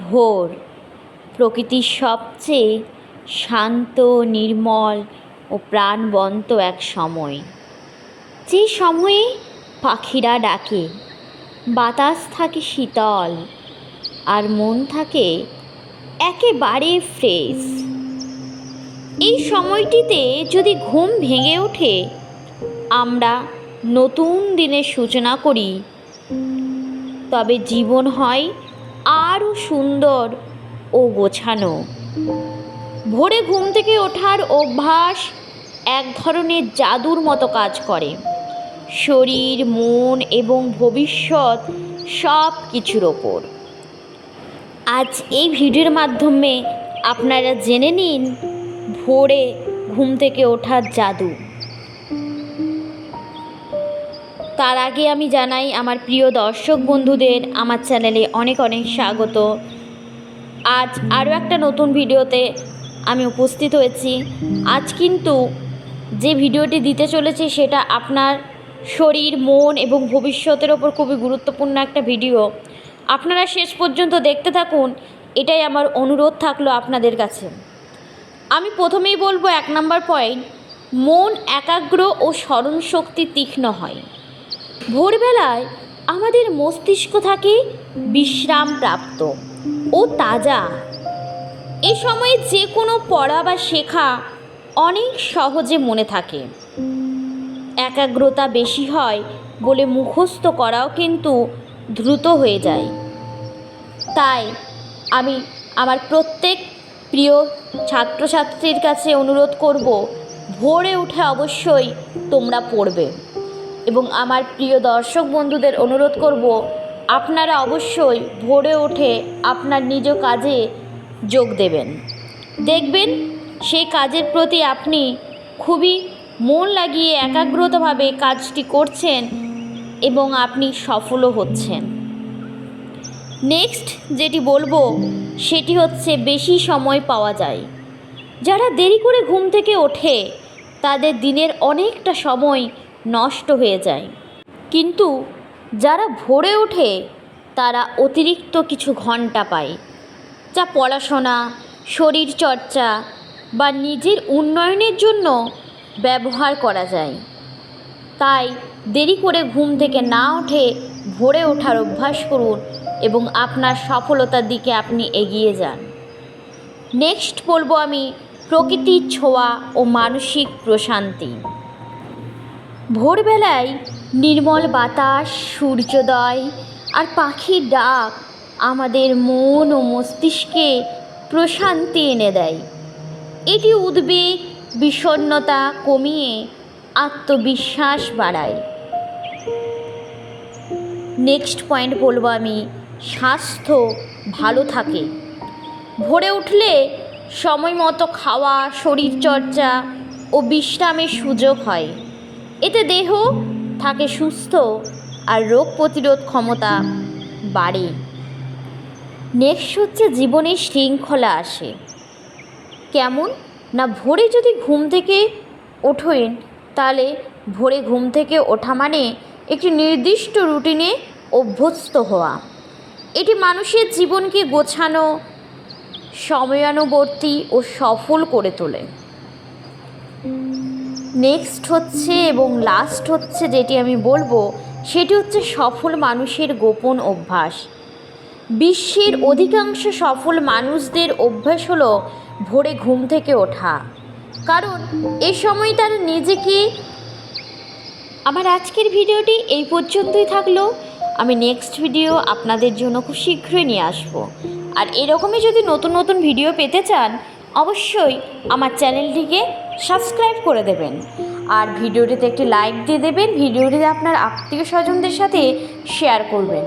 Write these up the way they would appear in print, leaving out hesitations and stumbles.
ভোর প্রকৃতির সবচেয়ে শান্ত, নির্মল ও প্রাণবন্ত এক সময়, যে সময়ে পাখিরা ডাকে, বাতাস থাকে শীতল আর মন থাকে একেবারে ফ্রেশ। এই সময়টিতে যদি ঘুম ভেঙে ওঠে, আমরা নতুন দিনের সূচনা করি, তবে জীবন হয় আরও সুন্দর ও গোছানো। ভোরে ঘুম থেকে ওঠার অভ্যাস এক ধরনের জাদুর মতো কাজ করে, শরীর, মন এবং ভবিষ্যৎ সব কিছুর ওপর। আজ এই ভিডিওর মাধ্যমে আপনারা জেনে নিন ভোরে ঘুম থেকে ওঠার জাদু। তার আগে আমি জানাই আমার প্রিয় দর্শক বন্ধুদের আমার চ্যানেলে অনেক অনেক স্বাগত। আজ আরও একটা নতুন ভিডিওতে আমি উপস্থিত হয়েছি। আজ কিন্তু যে ভিডিওটি দিতে চলেছি সেটা আপনার শরীর, মন এবং ভবিষ্যতের ওপর খুবই গুরুত্বপূর্ণ একটা ভিডিও। আপনারা শেষ পর্যন্ত দেখতে থাকুন, এটাই আমার অনুরোধ থাকলো আপনাদের কাছে। আমি প্রথমেই বলবো 1 নম্বর পয়েন্ট, মন একাগ্র ও স্মরণশক্তি তীক্ষ্ণ হয়। ভোরবেলায় আমাদের মস্তিষ্ক থাকে বিশ্রামপ্রাপ্ত ও তাজা। এই সময়ে যে কোনো পড়া বা শেখা অনেক সহজে মনে থাকে। একাগ্রতা বেশি হয় বলে মুখস্থ করাও কিন্তু দ্রুত হয়ে যায়। তাই আমি আমার প্রত্যেক প্রিয় ছাত্রছাত্রীর কাছে অনুরোধ করব, ভোরে উঠে অবশ্যই তোমরা পড়বে। এবং আমার প্রিয় দর্শক বন্ধুদের অনুরোধ করব, আপনারা অবশ্যই ভোরে উঠে আপনার নিজ কাজে যোগ দেবেন। দেখবেন সেই কাজের প্রতি আপনি খুবই মন লাগিয়ে একাগ্রতাভাবে কাজটি করছেন এবং আপনি সফলও হচ্ছেন। নেক্সট যেটি বলবো সেটি হচ্ছে বেশি সময় পাওয়া যায়। যারা দেরি করে ঘুম থেকে ওঠে তাদের দিনের অনেকটা সময় নষ্ট হয়ে যায়, কিন্তু যারা ভোরে ওঠে তারা অতিরিক্ত কিছু ঘন্টা পায়, যা পড়াশোনা, শরীরচর্চা বা নিজের উন্নয়নের জন্য ব্যবহার করা যায়। তাই দেরি করে ঘুম থেকে না উঠে ভোরে ওঠার অভ্যাস করুন এবং আপনার সফলতার দিকে আপনি এগিয়ে যান। নেক্সট বলবো আমি প্রকৃতির ছোঁয়া ও মানসিক প্রশান্তি। ভোরবেলায় নির্মল বাতাস, সূর্যোদয় আর পাখির ডাক আমাদের মন ও মস্তিষ্কে প্রশান্তি এনে দেয়। এটি উদ্বেগ, বিষণ্ণতা কমিয়ে আত্মবিশ্বাস বাড়ায়। নেক্সট পয়েন্ট বলবো আমি স্বাস্থ্য ভালো থাকে। ভোরে উঠলে সময় মতো খাওয়া, শরীরচর্চা ও বিশ্রামের সুযোগ হয়। এতে দেহ থাকে সুস্থ আর রোগ প্রতিরোধ ক্ষমতা বাড়ে। নেক্সট হচ্ছে জীবনের শৃঙ্খলা আসে। কেমন না, ভোরে যদি ঘুম থেকে ওঠেন তাহলে ভোরে ঘুম থেকে ওঠা মানে একটি নির্দিষ্ট রুটিনে অভ্যস্ত হওয়া। এটি মানুষের জীবনকে গোছানো, সময়ানুবর্তী ও সফল করে তোলে। নেক্সট হচ্ছে এবং লাস্ট হচ্ছে যেটি আমি বলবো সেটি হচ্ছে সফল মানুষের গোপন অভ্যাস। বিশ্বের অধিকাংশ সফল মানুষদের অভ্যাস হলো ভোরে ঘুম থেকে ওঠা, কারণ এই সময় তারা নিজেকে। আমার আজকের ভিডিওটি এই পর্যন্তই থাকলো। আমি নেক্সট ভিডিও আপনাদের জন্য খুব শীঘ্রই নিয়ে আসবো। আর এরকমই যদি নতুন নতুন ভিডিও পেতে চান অবশ্যই আমার চ্যানেলটিকে সাবস্ক্রাইব করে দেবেন আর ভিডিওটিতে একটি লাইক দিয়ে দেবেন। ভিডিওটিতে আপনার আত্মীয় স্বজনদের সাথে শেয়ার করবেন।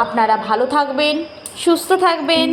আপনারা ভালো থাকবেন, সুস্থ থাকবেন।